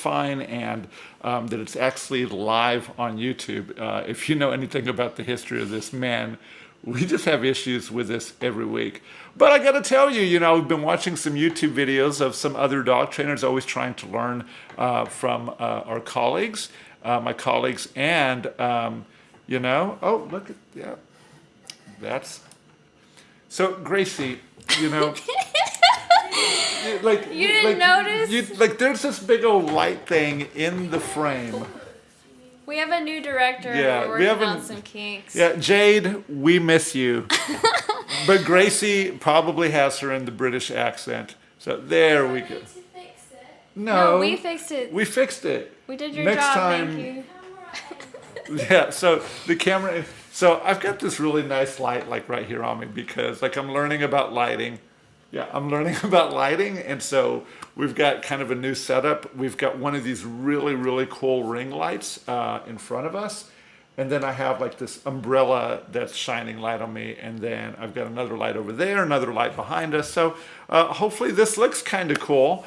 fine and that it's actually live on YouTube. If you know anything about the history of this, man, we just have issues with this every week. But I got to tell you, we've been watching some YouTube videos of some other dog trainers, always trying to learn from our colleagues, my colleagues, and, oh, look at, yeah, that's, so Gracie, like you didn't notice? There's this big old light thing in the frame. We have a new director. Yeah, we're working on some kinks. Yeah, Jade, we miss you. But Gracie probably has her in the British accent. So there we go. No, we fixed it. We fixed it. We did your Next job. time, Thank you. Yeah, so the camera. So I've got this really nice light like right here on me because like I'm learning about lighting. Yeah, I'm learning about lighting, and so we've got kind of a new setup. We've got one of these really, really cool ring lights in front of us, and then I have like this umbrella that's shining light on me, and then I've got another light over there, another light behind us. So hopefully this looks kind of cool.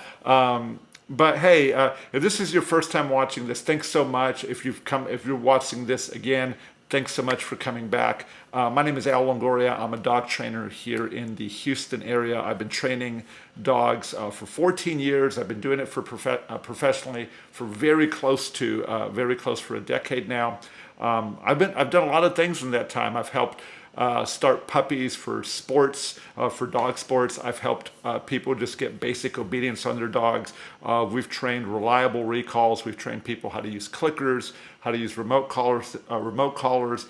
But hey, if this is your first time watching this, thanks so much. If you're watching this again, thanks so much for coming back. My name is Al Longoria. I'm a dog trainer here in the Houston area. I've been training dogs for 14 years. I've been doing it for professionally for very close for a decade now. I've done a lot of things in that time. I've helped start puppies for sports, for dog sports. I've helped people just get basic obedience on their dogs. We've trained reliable recalls. We've trained people how to use clickers, how to use remote collars,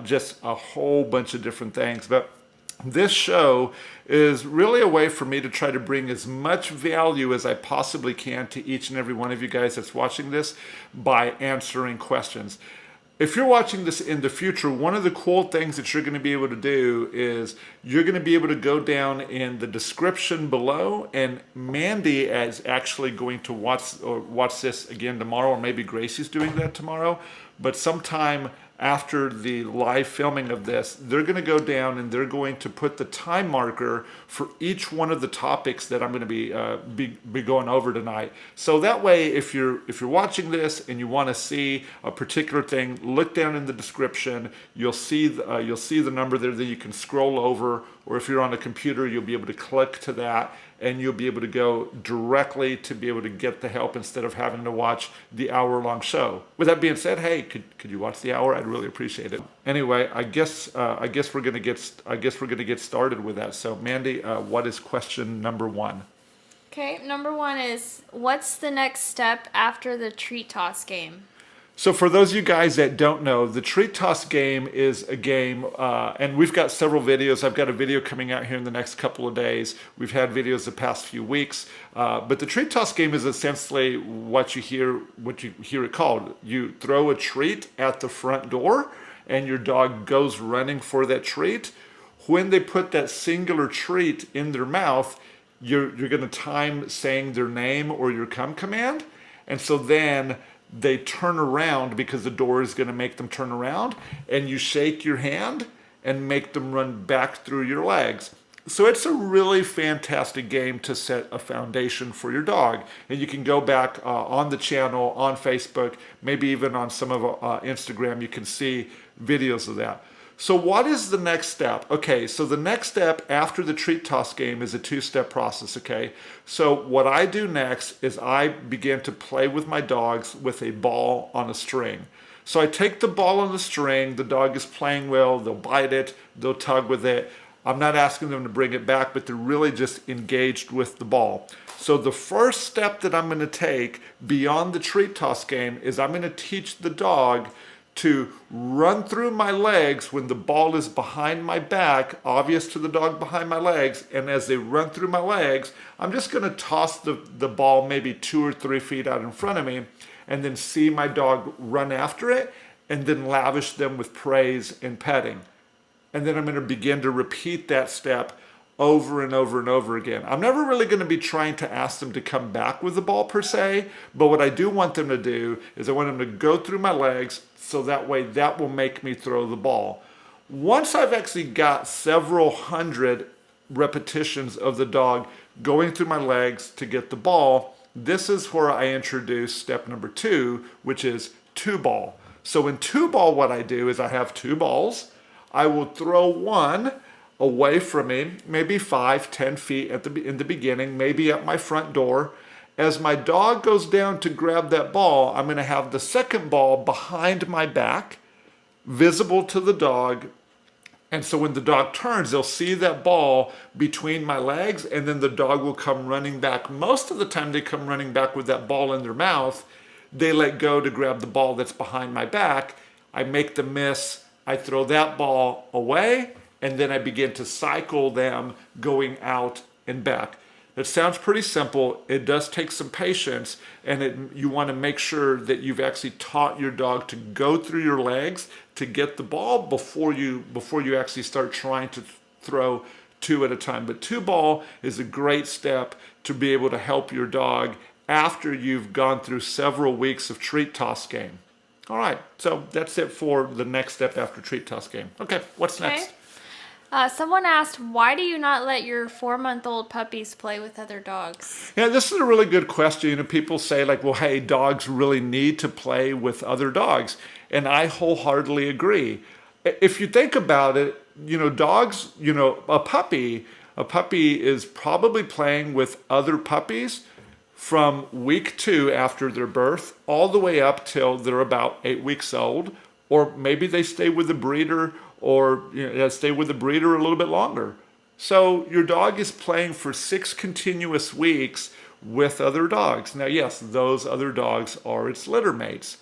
just a whole bunch of different things. But this show is really a way for me to try to bring as much value as I possibly can to each and every one of you guys that's watching this by answering questions. If you're watching this in the future, one of the cool things that you're going to be able to do is you're going to be able to go down in the description below, and Mandy is actually going to watch this again tomorrow, or maybe Gracie's doing that tomorrow, but sometime after the live filming of this, they're going to go down and they're going to put the time marker for each one of the topics that I'm going to be going over tonight. So that way, if you're watching this and you want to see a particular thing, look down in the description. You'll see the number there that you can scroll over, or if you're on a computer, you'll be able to click to that, and you'll be able to go directly to be able to get the help instead of having to watch the hour-long show. With that being said, hey, could you watch the hour? I'd really appreciate it. Anyway, I guess we're gonna get started with that. So, Mandy, what is question number one? Okay, number one is, what's the next step after the treat toss game? So for those of you guys that don't know, the treat toss game is a game, and we've got several videos. I've got a video coming out here in the next couple of days. We've had videos the past few weeks, but the treat toss game is essentially what you hear it called. You throw a treat at the front door, and your dog goes running for that treat. When they put that singular treat in their mouth, you're going to time saying their name or your come command, and so then they turn around because the door is going to make them turn around, and you shake your hand and make them run back through your legs. So it's a really fantastic game to set a foundation for your dog. And you can go back on the channel, on Facebook, maybe even on some of Instagram, you can see videos of that. So what is the next step? Okay, so the next step after the treat toss game is a two-step process, okay? So what I do next is I begin to play with my dogs with a ball on a string. So I take the ball on the string, the dog is playing well, they'll bite it, they'll tug with it. I'm not asking them to bring it back, but they're really just engaged with the ball. So the first step that I'm gonna take beyond the treat toss game is I'm gonna teach the dog to run through my legs when the ball is behind my back, obvious to the dog behind my legs, and as they run through my legs, I'm just going to toss the ball maybe 2 or 3 feet out in front of me, and then see my dog run after it, and then lavish them with praise and petting. And then I'm going to begin to repeat that step over and over and over again. I'm never really going to be trying to ask them to come back with the ball per se, but what I do want them to do is I want them to go through my legs, so that way that will make me throw the ball. Once I've actually got several hundred repetitions of the dog going through my legs to get the ball, this is where I introduce step number 2, which is 2-ball. So in 2-ball, what I do is I have 2 balls. I will throw one away from me, maybe 5-10 feet in the beginning, maybe at my front door. As my dog goes down to grab that ball, I'm going to have the second ball behind my back, visible to the dog. And so when the dog turns, they'll see that ball between my legs, and then the dog will come running back. Most of the time they come running back with that ball in their mouth. They let go to grab the ball that's behind my back. I make the miss. I throw that ball away, and then I begin to cycle them going out and back. It sounds pretty simple. It does take some patience, and you want to make sure that you've actually taught your dog to go through your legs to get the ball before you actually start trying to throw 2 at a time. But 2-ball is a great step to be able to help your dog after you've gone through several weeks of treat toss game. All right, so that's it for the next step after treat toss game. Okay, what's next? Someone asked, why do you not let your 4-month-old puppies play with other dogs? Yeah, this is a really good question. You know, people say like, well, hey, dogs really need to play with other dogs. And I wholeheartedly agree. If you think about it, you know, dogs, you know, a puppy is probably playing with other puppies from week 2 after their birth all the way up till they're about 8 weeks old, or maybe they stay with the breeder, or stay with the breeder a little bit longer. So your dog is playing for 6 continuous weeks with other dogs. Now, yes, those other dogs are its litter mates.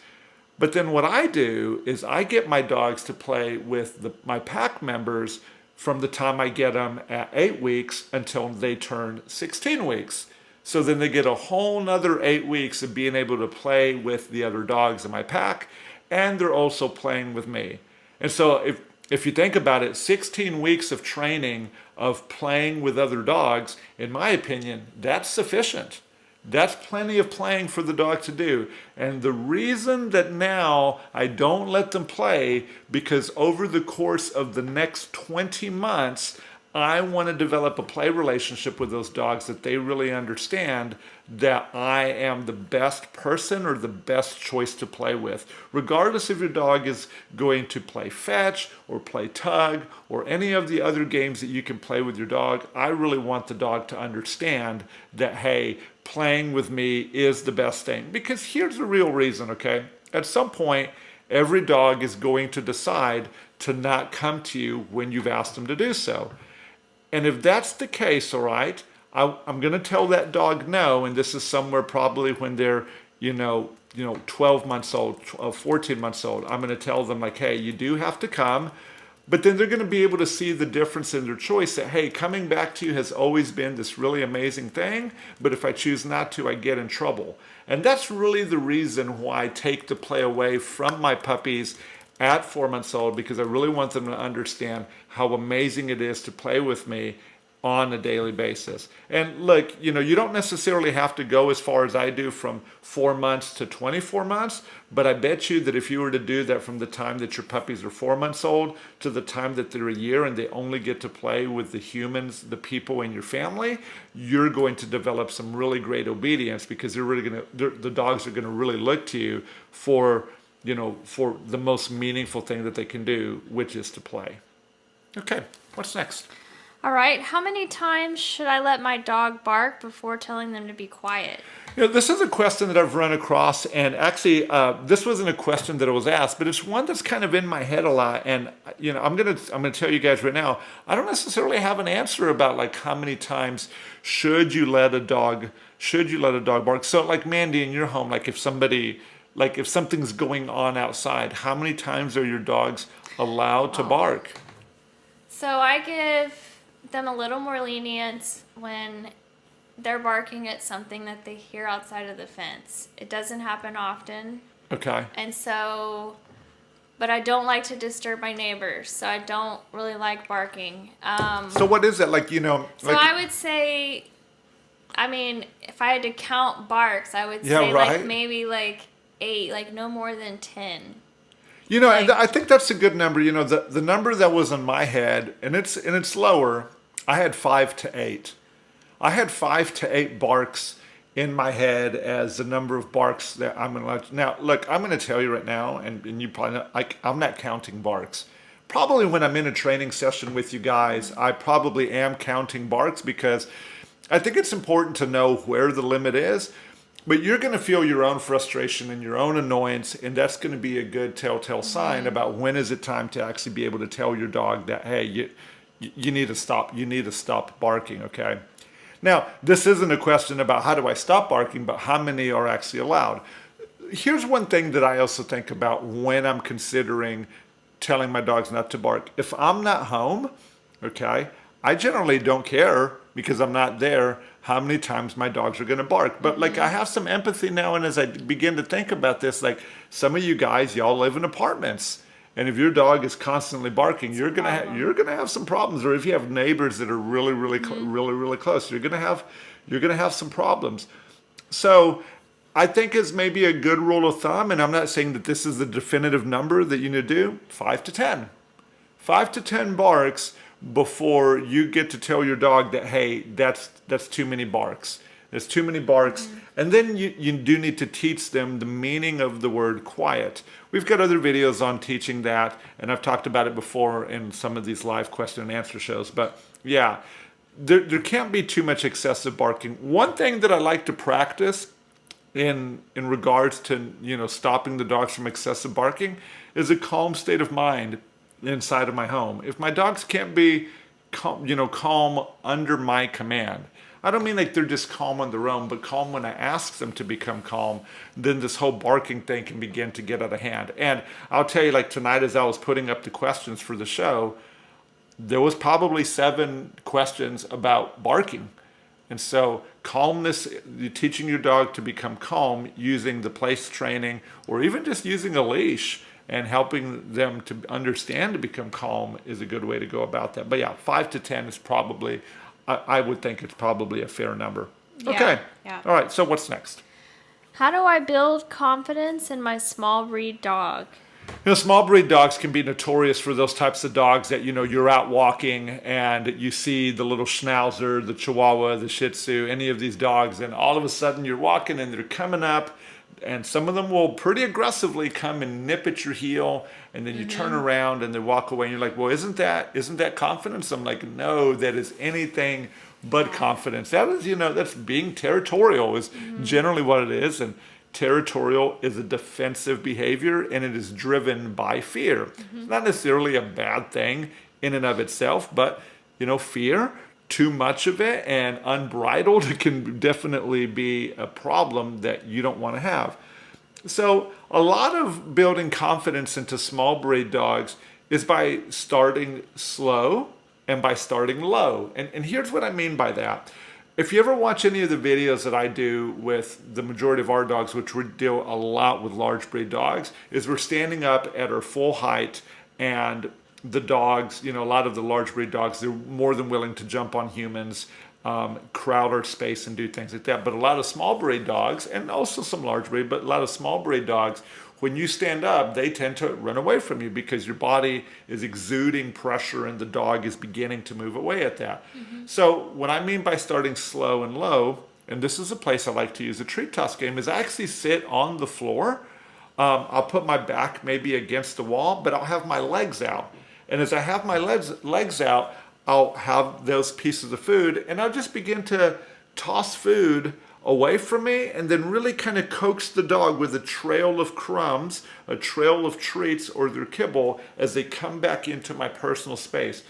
But then what I do is I get my dogs to play with my pack members from the time I get them at 8 weeks until they turn 16 weeks. So then they get a whole nother 8 weeks of being able to play with the other dogs in my pack, and they're also playing with me. And so if you think about it, 16 weeks of training of playing with other dogs, in my opinion, that's sufficient. That's plenty of playing for the dog to do. And the reason that now I don't let them play, because over the course of the next 20 months, I want to develop a play relationship with those dogs that they really understand that I am the best person or the best choice to play with. Regardless if your dog is going to play fetch or play tug or any of the other games that you can play with your dog, I really want the dog to understand that, hey, playing with me is the best thing. Because here's the real reason, okay? At some point, every dog is going to decide to not come to you when you've asked them to do so. And if that's the case, all right, I'm going to tell that dog no, and this is somewhere probably when they're, 12 months old, 14 months old. I'm going to tell them like, hey, you do have to come, but then they're going to be able to see the difference in their choice that, hey, coming back to you has always been this really amazing thing, but if I choose not to, I get in trouble. And that's really the reason why I take the play away from my puppies at 4 months old, because I really want them to understand how amazing it is to play with me on a daily basis. And look, you don't necessarily have to go as far as I do from 4 months to 24 months, but I bet you that if you were to do that from the time that your puppies are 4 months old to the time that they're a year and they only get to play with the humans, the people in your family, you're going to develop some really great obedience, because the dogs are going to really look to you for the most meaningful thing that they can do, which is to play. Okay, what's next? All right, how many times should I let my dog bark before telling them to be quiet? This is a question that I've run across, and actually, this wasn't a question that was asked, but it's one that's kind of in my head a lot. And I'm gonna tell you guys right now, I don't necessarily have an answer about like how many times should you let a dog bark. So like Mandy in your home, like if something's going on outside, how many times are your dogs allowed to bark? So I give them a little more lenience when they're barking at something that they hear outside of the fence. It doesn't happen often. Okay. And so, but I don't like to disturb my neighbors, so I don't really like barking. So what is that like? So I would say, if I had to count barks, I would say like maybe like 8, like no more than 10. And I think that's a good number. The number that was in my head, and it's lower. I had 5 to 8. I had 5 to 8 barks in my head as the number of barks that I'm going to let. Now, look, I'm going to tell you right now, and you probably know, like, I'm not counting barks. Probably when I'm in a training session with you guys, I probably am counting barks because I think it's important to know where the limit is. But you're going to feel your own frustration and your own annoyance, and that's going to be a good telltale sign about when is it time to actually be able to tell your dog that, hey, you need to stop. You need to stop barking, okay? Now, this isn't a question about how do I stop barking, but how many are actually allowed. Here's one thing that I also think about when I'm considering telling my dogs not to bark. If I'm not home, okay, I generally don't care because I'm not there how many times my dogs are going to bark. But like I have some empathy now, and as I begin to think about this, like some of you guys, y'all live in apartments. And if your dog is constantly barking, you're gonna have some problems. Or if you have neighbors that are really close, you're gonna have some problems. So I think is maybe a good rule of thumb, and I'm not saying that this is the definitive number that you need to do. 5 to 10, 5 to 10 barks before you get to tell your dog that, hey, that's too many barks. There's too many barks. And then you do need to teach them the meaning of the word quiet. We've got other videos on teaching that, and I've talked about it before in some of these live question and answer shows. But yeah, there can't be too much excessive barking. One thing that I like to practice in regards to, stopping the dogs from excessive barking is a calm state of mind inside of my home. If my dogs can't be calm under my command, I don't mean like they're just calm on their own, but calm when I ask them to become calm, then this whole barking thing can begin to get out of hand. And I'll tell you, like tonight as I was putting up the questions for the show, there was probably 7 questions about barking. And so calmness, you're teaching your dog to become calm using the place training or even just using a leash and helping them to understand to become calm is a good way to go about that. But yeah, 5 to 10 is probably, I would think it's probably a fair number. Yeah, okay. Yeah. All right. So what's next? How do I build confidence in my small breed dog? Small breed dogs can be notorious for those types of dogs that, you're out walking and you see the little Schnauzer, the Chihuahua, the Shih Tzu, any of these dogs, and all of a sudden you're walking and they're coming up, and some of them will pretty aggressively come and nip at your heel, and then you turn around and they walk away and you're like, well, isn't that confidence? I'm like, no, that is anything but confidence. That is, that's being territorial is generally what it is. And territorial is a defensive behavior, and it is driven by fear. It's not necessarily a bad thing in and of itself, but fear, too much of it and unbridled, can definitely be a problem that you don't want to have. So a lot of building confidence into small breed dogs is by starting slow and by starting low. And here's what I mean by that. If you ever watch any of the videos that I do with the majority of our dogs, which we deal a lot with large breed dogs, is we're standing up at our full height, and the dogs, a lot of the large breed dogs, they're more than willing to jump on humans, crowd our space and do things like that. But a lot of small breed dogs, and also some large breed, but a lot of small breed dogs, when you stand up, they tend to run away from you because your body is exuding pressure and the dog is beginning to move away at that. So what I mean by starting slow and low, and this is a place I like to use a treat toss game, is I actually sit on the floor. I'll put my back maybe against the wall, but I'll have my legs out. And as I have my legs out, I'll have those pieces of food, and I'll just begin to toss food away from me, and then really kind of coax the dog with a trail of crumbs, a trail of treats or their kibble as they come back into my personal space.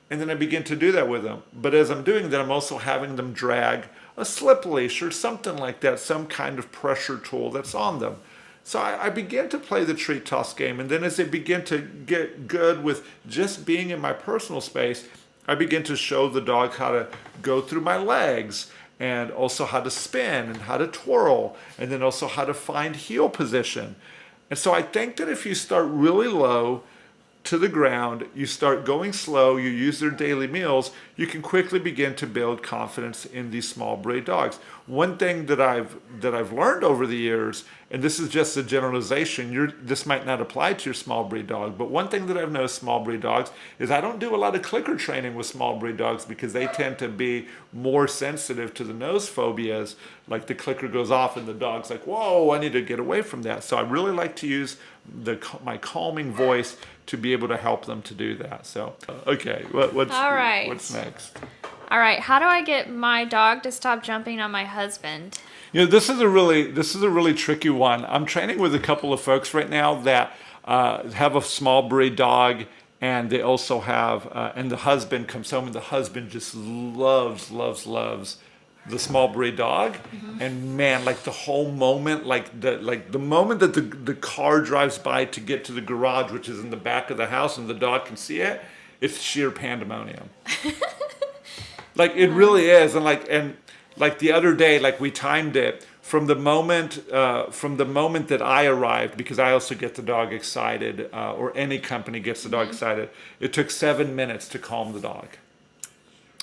And then I begin to do that with them. But as I'm doing that, I'm also having them drag a slip leash or something like that, some kind of pressure tool that's on them. So I begin to play the treat toss game, and then as they begin to get good with just being in my personal space, I begin to show the dog how to go through my legs, and also how to spin and how to twirl, and then also how to find heel position. And so I think that if you start really low to the ground, you start going slow, you use their daily meals, you can quickly begin to build confidence in these small breed dogs. One thing that I've learned over the years, and this is just a generalization, this might not apply to your small breed dog, but one thing that I've noticed small breed dogs is I don't do a lot of clicker training with small breed dogs because they tend to be more sensitive to the nose phobias. Like the clicker goes off and the dog's like, whoa, I need to get away from that. So I really like to use my calming voice to be able to help them to do that. So, okay, All right. what's next? All right, how do I get my dog to stop jumping on my husband? This is a really tricky one. I'm training with a couple of folks right now that have a small breed dog, and they also have, and the husband comes home, and the husband just loves the small breed dog. And man, like the whole moment, like the moment that the car drives by to get to the garage, which is in the back of the house, and the dog can see it, it's sheer pandemonium. Like it really is. And like the other day, like we timed it from the moment that I arrived, because I also get the dog excited, or any company gets the dog excited. It took 7 minutes to calm the dog.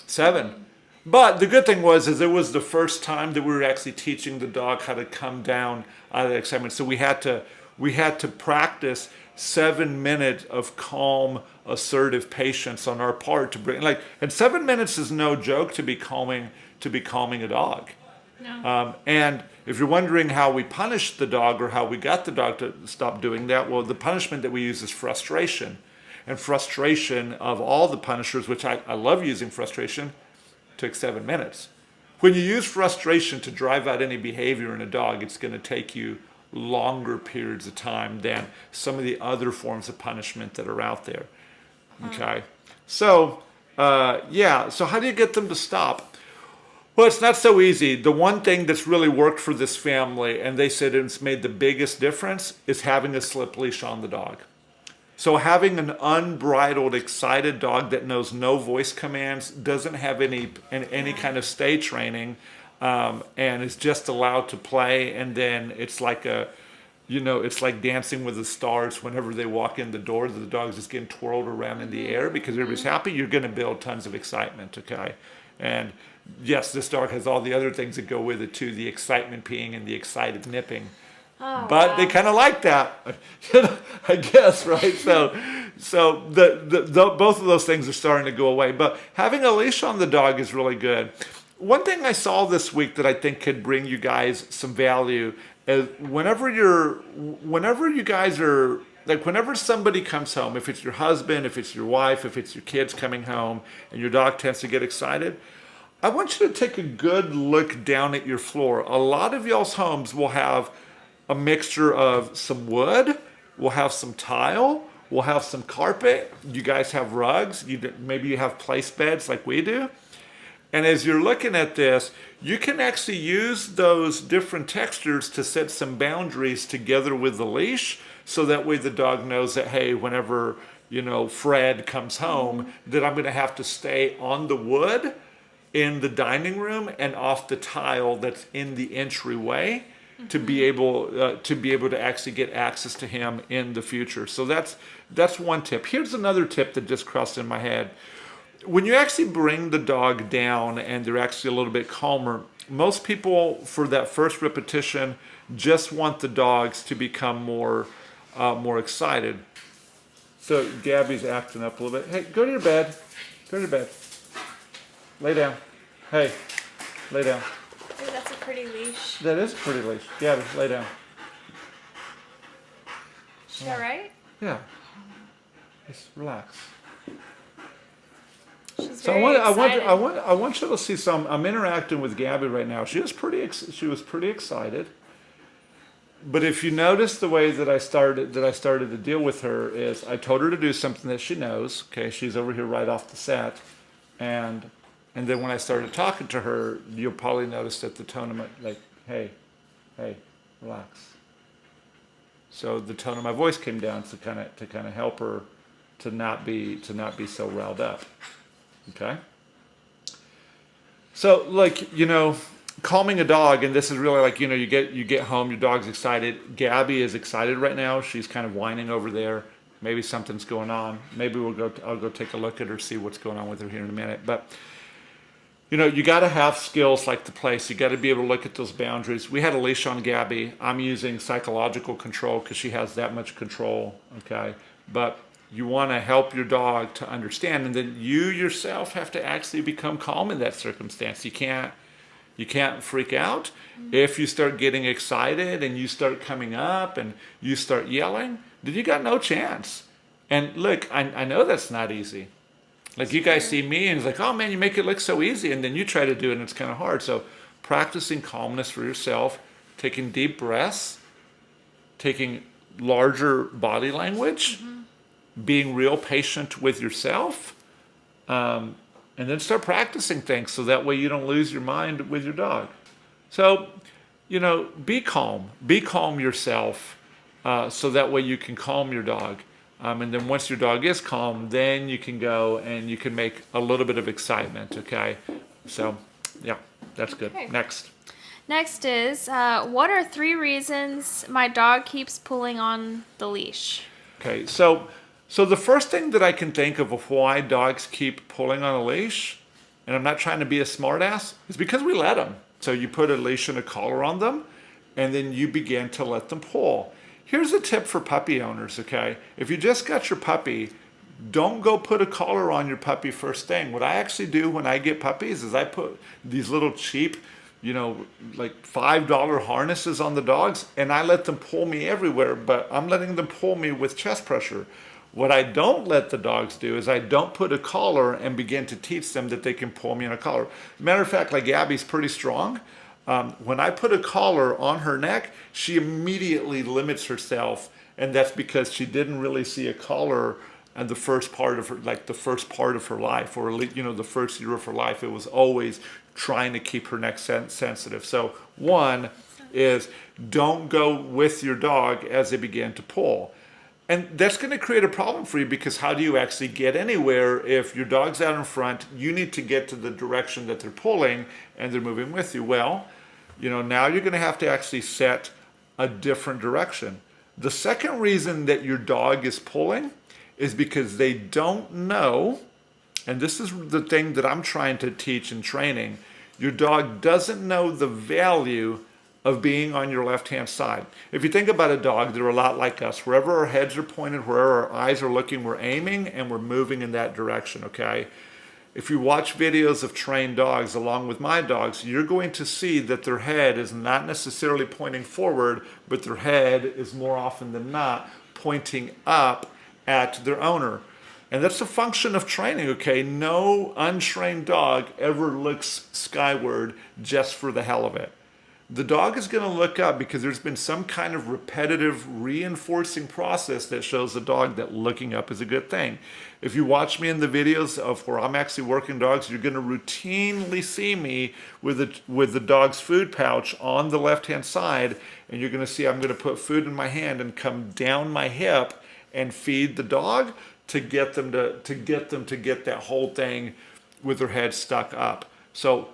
7. But the good thing was it was the first time that we were actually teaching the dog how to come down out of the excitement. So we had to practice 7 minutes of calm, assertive patience on our part to bring, and 7 minutes is no joke to be calming a dog. No. And if you're wondering how we punished the dog or how we got the dog to stop doing that, well, the punishment that we use is frustration. And frustration, of all the punishers, which I love using frustration, took 7 minutes. When you use frustration to drive out any behavior in a dog, it's going to take you longer periods of time than some of the other forms of punishment that are out there. Okay? So, so how do you get them to stop? Well, it's not so easy. The one thing that's really worked for this family, and they said it's made the biggest difference, is having a slip leash on the dog. So having an unbridled, excited dog that knows no voice commands, doesn't have any kind of stay training, and is just allowed to play, and then it's like it's like Dancing with the Stars. Whenever they walk in the door, the dog's just getting twirled around in the air because everybody's happy. You're going to build tons of excitement, okay? And yes, this dog has all the other things that go with it too, the excitement peeing and the excited nipping. Oh, but wow. they kind of like that, I guess, right? So the both of those things are starting to go away. But having a leash on the dog is really good. One thing I saw this week that I think could bring you guys some value is whenever you guys are, like whenever somebody comes home, if it's your husband, if it's your wife, if it's your kids coming home, and your dog tends to get excited, I want you to take a good look down at your floor. A lot of y'all's homes will have a mixture of some wood, we'll have some tile, we'll have some carpet. You guys have rugs, maybe you have place beds like we do. And as you're looking at this, you can actually use those different textures to set some boundaries together with the leash, so that way the dog knows that, hey, whenever Fred comes home, that I'm going to have to stay on the wood in the dining room and off the tile that's in the entryway, to be able to actually get access to him in the future. So that's one tip. Here's another tip that just crossed in my head. When you actually bring the dog down and they're actually a little bit calmer, most people for that first repetition just want the dogs to become more excited. So Gabby's acting up a little bit. Hey, go to your bed. Go to your bed. Lay down. Hey, lay down. Ooh, that's a pretty leash. That is a pretty leash. Gabby, lay down. Is that right? Yeah. Just relax. She's So very excited. I want you to see some. I'm interacting with Gabby right now. She was pretty excited. But if you notice the way that I started to deal with her is I told her to do something that she knows. Okay, she's over here right off the set, and then when I started talking to her, you'll probably notice that the tone of my, like, hey, relax. So the tone of my voice came down to kind of help her to not be so riled up. Okay. So calming a dog, and this is really like, you get home, your dog's excited. Gabby is excited right now. She's kind of whining over there. Maybe something's going on. Maybe I'll go take a look at her, see what's going on with her here in a minute. But You got to have skills like the place. You got to be able to look at those boundaries. We had a leash on Gabby. I'm using psychological control because she has that much control. Okay. But you want to help your dog to understand, and then you yourself have to actually become calm in that circumstance. You can't freak out. If you start getting excited and you start coming up and you start yelling, then you got no chance. And look, I know that's not easy. Like you guys see me and it's like, oh man, you make it look so easy, and then you try to do it and it's kind of hard. So practicing calmness for yourself, taking deep breaths, taking larger body language, being real patient with yourself, and then start practicing things so that way you don't lose your mind with your dog. So, be calm yourself, so that way you can calm your dog. And then once your dog is calm, then you can go and you can make a little bit of excitement, okay? So, yeah, that's good. Okay. Next is, what are 3 reasons my dog keeps pulling on the leash? Okay, so the first thing that I can think of why dogs keep pulling on a leash, and I'm not trying to be a smartass, is because we let them. So you put a leash and a collar on them, and then you begin to let them pull. Here's a tip for puppy owners, okay? If you just got your puppy, don't go put a collar on your puppy first thing. What I actually do when I get puppies is I put these little cheap, like $5 harnesses on the dogs, and I let them pull me everywhere, but I'm letting them pull me with chest pressure. What I don't let the dogs do is I don't put a collar and begin to teach them that they can pull me on a collar. Matter of fact, like Gabby's pretty strong. When I put a collar on her neck, she immediately limits herself, and that's because she didn't really see a collar in the first part of her, life, or the first year of her life. It was always trying to keep her neck sensitive. So one is don't go with your dog as they begin to pull. And that's going to create a problem for you, because how do you actually get anywhere if your dog's out in front? You need to get to the direction that they're pulling and they're moving with you. Well, now you're going to have to actually set a different direction. The second reason that your dog is pulling is because they don't know, and this is the thing that I'm trying to teach in training, your dog doesn't know the value of being on your left-hand side. If you think about a dog, they're a lot like us. Wherever our heads are pointed, wherever our eyes are looking, we're aiming and we're moving in that direction, okay? If you watch videos of trained dogs along with my dogs, you're going to see that their head is not necessarily pointing forward, but their head is more often than not pointing up at their owner. And that's a function of training, okay? No untrained dog ever looks skyward just for the hell of it. The dog is going to look up because there's been some kind of repetitive reinforcing process that shows the dog that looking up is a good thing. If you watch me in the videos of where I'm actually working dogs, you're going to routinely see me with the dog's food pouch on the left-hand side, and you're going to see I'm going to put food in my hand and come down my hip and feed the dog to get them to get that whole thing with their head stuck up. So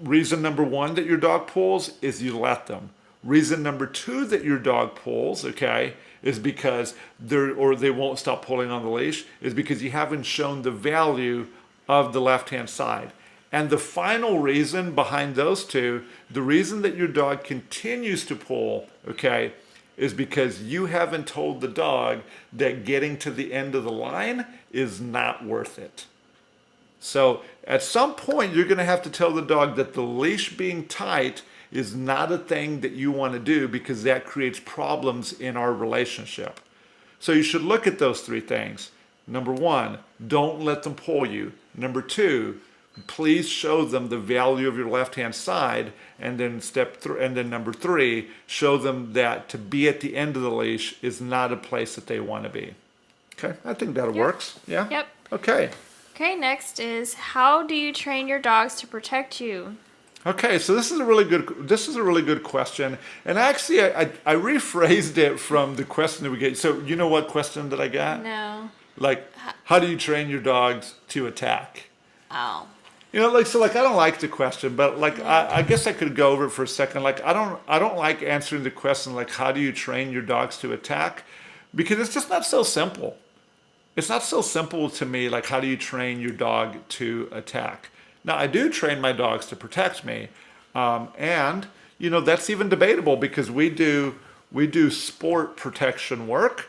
reason number 1 that your dog pulls is you let them. Reason number 2 that your dog pulls, okay, is because they won't stop pulling on the leash, is because you haven't shown the value of the left-hand side. And the final reason behind those two, the reason that your dog continues to pull, okay, is because you haven't told the dog that getting to the end of the line is not worth it. So at some point, you're going to have to tell the dog that the leash being tight is not a thing that you want to do, because that creates problems in our relationship. So you should look at those 3 things. Number 1, don't let them pull you. Number 2, please show them the value of your left-hand side. And then number 3, show them that to be at the end of the leash is not a place that they want to be. Okay, I think that works. Yeah? Yep. Okay. Okay, next is, how do you train your dogs to protect you? Okay, so this is a really good question, and actually I rephrased it from the question that we get. So you know what question that I got? No. Like, how do you train your dogs to attack? Oh. I don't like the question, but I guess I could go over it for a second. Like, I don't like answering the question like, how do you train your dogs to attack? Because it's just not so simple. It's not so simple to me, like, how do you train your dog to attack? Now, I do train my dogs to protect me, and that's even debatable because we do sport protection work,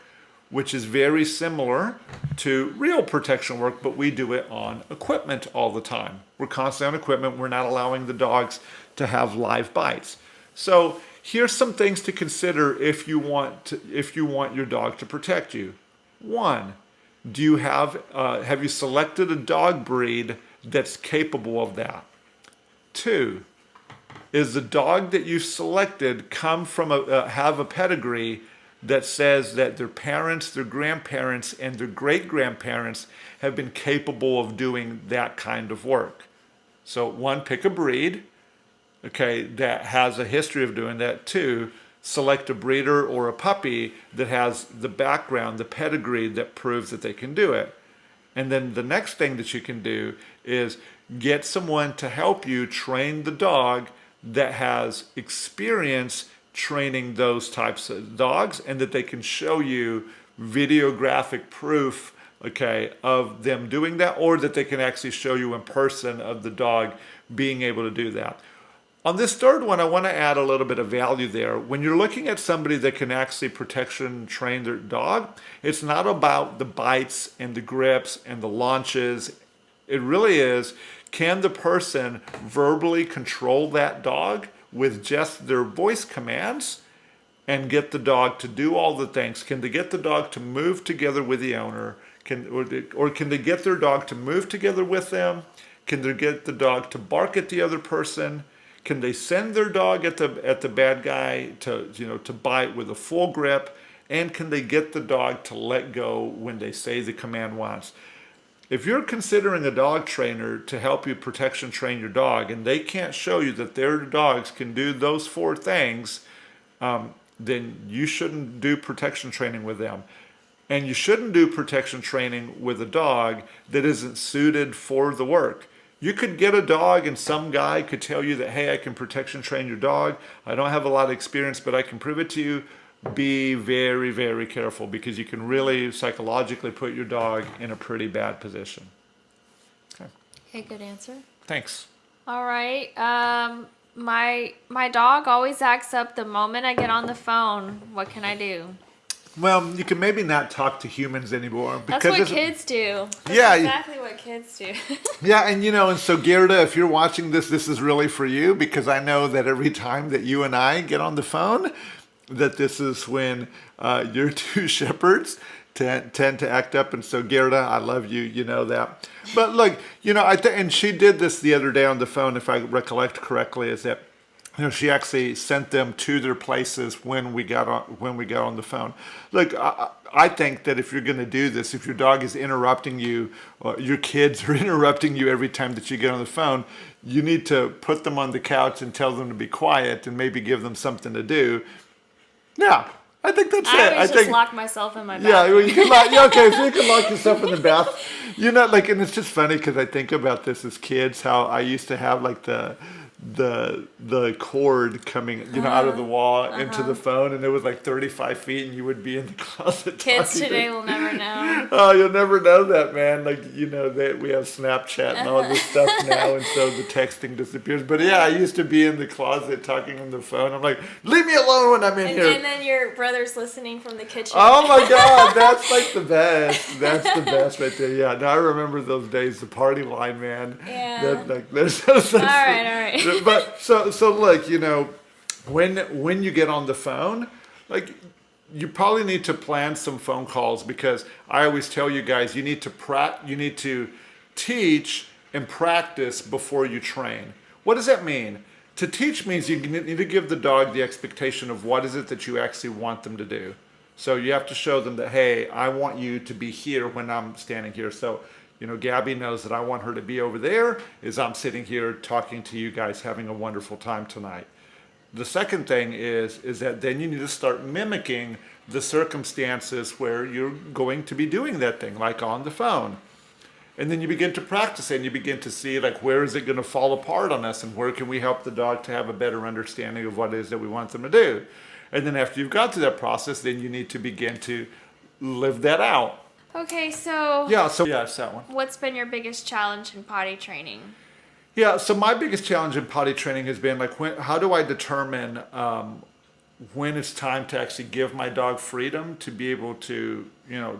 which is very similar to real protection work, but we do it on equipment all the time. We're constantly on equipment. We're not allowing the dogs to have live bites. So here's some things to consider if you want your dog to protect you. One, do you have you selected a dog breed that's capable of that? Two, is the dog that you selected come from have a pedigree that says that their parents, their grandparents, and their great-grandparents have been capable of doing that kind of work? So one, pick a breed, okay, that has a history of doing that. Two, select a breeder or a puppy that has the background, the pedigree that proves that they can do it. And then the next thing that you can do is get someone to help you train the dog that has experience training those types of dogs, and that they can show you videographic proof, okay, of them doing that, or that they can actually show you in person of the dog being able to do that. On this third one, I want to add a little bit of value there. When you're looking at somebody that can actually protection train their dog, it's not about the bites and the grips and the launches. It really is, can the person verbally control that dog with just their voice commands and get the dog to do all the things? Can they get the dog to move together with the owner? Or can they get their dog to move together with them? Can they get the dog to bark at the other person? Can they send their dog at the bad guy to bite with a full grip? And can they get the dog to let go when they say the command once? If you're considering a dog trainer to help you protection train your dog, and they can't show you that their dogs can do those four things, then you shouldn't do protection training with them. And you shouldn't do protection training with a dog that isn't suited for the work. You could get a dog and some guy could tell you that, hey, I can protection train your dog. I don't have a lot of experience, but I can prove it to you. Be very, very careful, because you can really psychologically put your dog in a pretty bad position. Okay, good answer. Thanks. All right. My dog always acts up the moment I get on the phone. What can I do? Well, you can maybe not talk to humans anymore. That's what kids do. That's yeah, exactly what kids do. Yeah, and so Gerda, if you're watching this is really for you, because I know that every time that you and I get on the phone, that this is when your two shepherds tend to act up. And so Gerda, I love you, you know that. But look, and she did this the other day on the phone, if I recollect correctly, is that she actually sent them to their places when we got on the phone. Look, I think that if you're going to do this, if your dog is interrupting you, or your kids are interrupting you every time that you get on the phone, you need to put them on the couch and tell them to be quiet and maybe give them something to do. Yeah, I think that's it. I always just lock myself in my bathroom. Yeah, well, you can okay, so you can lock yourself in the bath. And it's just funny because I think about this as kids, how I used to have like the cord coming out of the wall into the phone, and it was like 35 feet, and you would be in the closet. Kids today will never know. Oh, you'll never know that, man. Like, we have Snapchat and all this stuff now, and so the texting disappears. But yeah, I used to be in the closet talking on the phone. I'm like, leave me alone when I'm in here. And then your brother's listening from the kitchen. Oh my God, that's like the best. That's the best right there. Yeah, now I remember those days, the party line, man. Yeah. That's all right. But so look, when you get on the phone, like, you probably need to plan some phone calls, because I always tell you guys, you need to teach and practice before you train. What does that mean? To teach means you need to give the dog the expectation of what is it that you actually want them to do. So you have to show them that, hey, I want you to be here when I'm standing here. So Gabby knows that I want her to be over there as I'm sitting here talking to you guys, having a wonderful time tonight. The second thing is that then you need to start mimicking the circumstances where you're going to be doing that thing, like on the phone. And then you begin to practice it, and you begin to see, like, where is it going to fall apart on us, and where can we help the dog to have a better understanding of what it is that we want them to do. And then after you've got through that process, then you need to begin to live that out. Okay, so... Yeah, it's that one. What's been your biggest challenge in potty training? Yeah, so my biggest challenge in potty training has been like, how do I determine when it's time to actually give my dog freedom to be able to,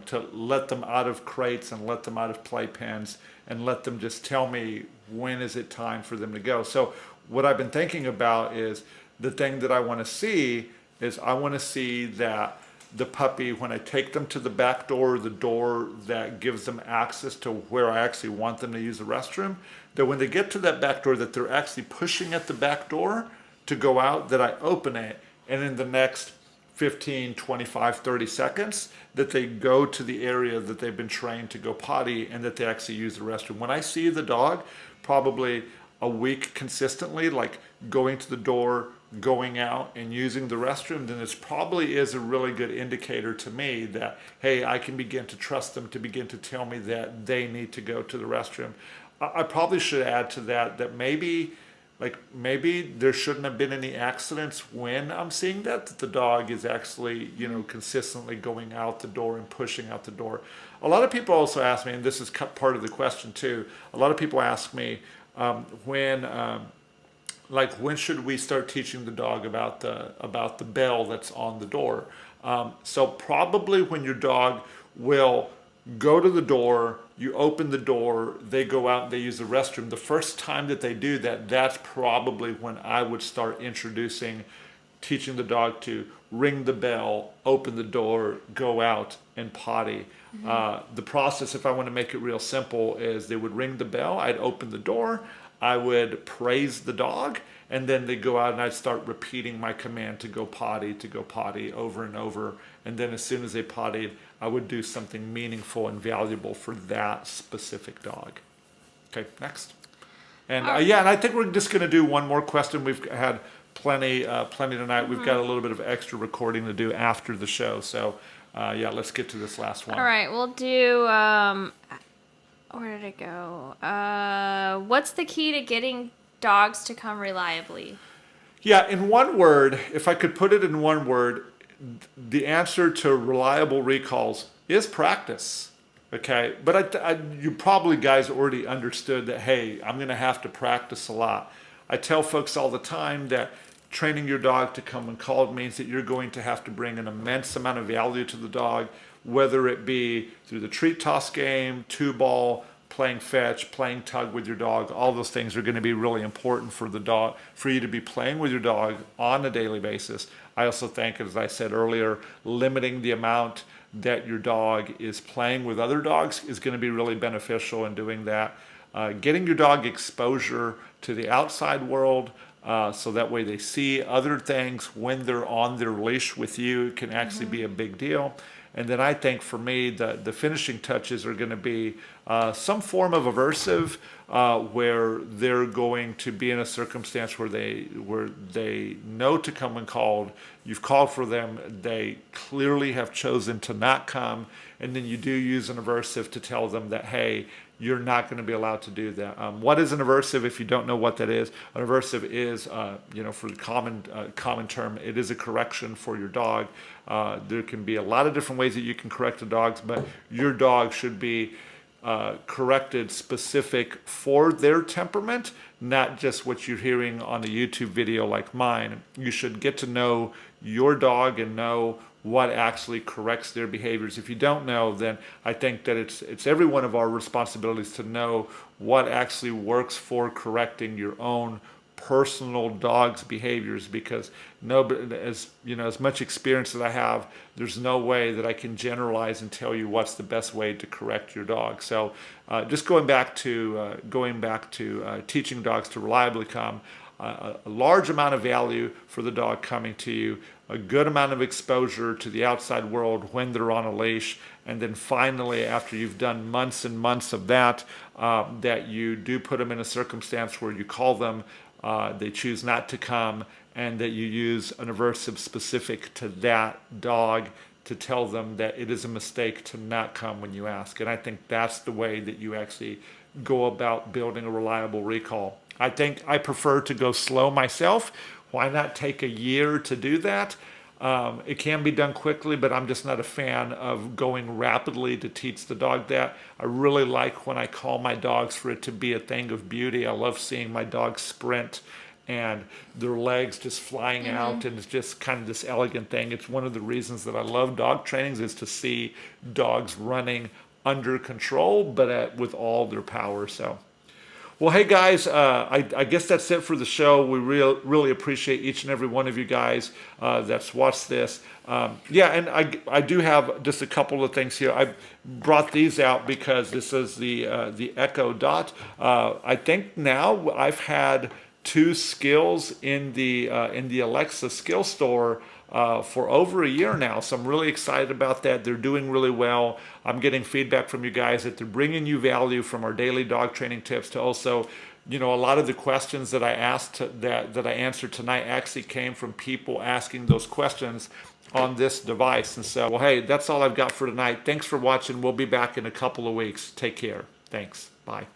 to let them out of crates and let them out of playpens and let them just tell me when is it time for them to go. So what I've been thinking about is the thing that I want to see is I want to see that the puppy, when I take them to the back door, the door that gives them access to where I actually want them to use the restroom, that when they get to that back door, that they're actually pushing at the back door to go out, that I open it, and in the next 15, 25, 30 seconds, that they go to the area that they've been trained to go potty and that they actually use the restroom. When I see the dog probably a week consistently, like going to the door, going out and using the restroom, then it probably is a really good indicator to me that, hey, I can begin to trust them to begin to tell me that they need to go to the restroom. I probably should add to that maybe there shouldn't have been any accidents when I'm seeing that the dog is actually, consistently going out the door and pushing out the door. A lot of people also ask me, and this is part of the question too, a lot of people ask me when should we start teaching the dog about the bell that's on the door? So probably when your dog will go to the door, you open the door, they go out and they use the restroom. The first time that they do that, that's probably when I would start teaching the dog to ring the bell, open the door, go out and potty. The process, if I want to make it real simple, is they would ring the bell, I'd open the door, I would praise the dog, and then they go out and I'd start repeating my command to go potty over and over. And then as soon as they pottied, I would do something meaningful and valuable for that specific dog. Okay, next. And and I think we're just going to do one more question. We've had plenty tonight. We've got a little bit of extra recording to do after the show. So let's get to this last one. All right, we'll do, where did it go? What's the key to getting dogs to come reliably? Yeah, in one word, if I could put it in one word, the answer to reliable recalls is practice. Okay, but you probably guys already understood that, hey, I'm going to have to practice a lot. I tell folks all the time that training your dog to come when called means that you're going to have to bring an immense amount of value to the dog, whether it be through the treat toss game, two ball, playing fetch, playing tug with your dog. All those things are going to be really important for the dog, for you to be playing with your dog on a daily basis. I also think, as I said earlier, limiting the amount that your dog is playing with other dogs is going to be really beneficial in doing that. Getting your dog exposure to the outside world, so that way they see other things when they're on their leash with you can actually be a big deal. And then I think for me, the finishing touches are going to be some form of aversive, where they're going to be in a circumstance where they know to come when called. You've called for them. They clearly have chosen to not come. And then you do use an aversive to tell them that, hey, you're not going to be allowed to do that. What is an aversive? If you don't know what that is, an aversive is, for the common term, it is a correction for your dog. There can be a lot of different ways that you can correct the dogs, but your dog should be corrected specific for their temperament, not just what you're hearing on a YouTube video like mine. You should get to know your dog and know what actually corrects their behaviors. If you don't know, then I think that it's every one of our responsibilities to know what actually works for correcting your own personal dog's behaviors, because as much experience as I have, there's no way that I can generalize and tell you what's the best way to correct your dog. So just going back to teaching dogs to reliably come, a large amount of value for the dog coming to you, a good amount of exposure to the outside world when they're on a leash, and then finally, after you've done months and months of that, that you do put them in a circumstance where you call them, they choose not to come, and that you use an aversive specific to that dog to tell them that it is a mistake to not come when you ask. And I think that's the way that you actually go about building a reliable recall. I think I prefer to go slow myself. Why not take a year to do that? It can be done quickly, but I'm just not a fan of going rapidly to teach the dog that. I really like when I call my dogs for it to be a thing of beauty. I love seeing my dogs sprint and their legs just flying out, and it's just kind of this elegant thing. It's one of the reasons that I love dog trainings, is to see dogs running under control, but with all their power. So, well, hey guys, I guess that's it for the show. We really appreciate each and every one of you guys that's watched this. Yeah, and I do have just a couple of things here. I brought these out because this is the Echo Dot. I think now I've had 2 skills in the Alexa skill store for over a year now, so I'm really excited about that. They're doing really well. I'm getting feedback from you guys that they're bringing you value from our daily dog training tips to also, a lot of the questions that I asked that I answered tonight actually came from people asking those questions on this device. And so, well, hey, that's all I've got for tonight. Thanks for watching. We'll be back in a couple of weeks. Take care. Thanks. Bye.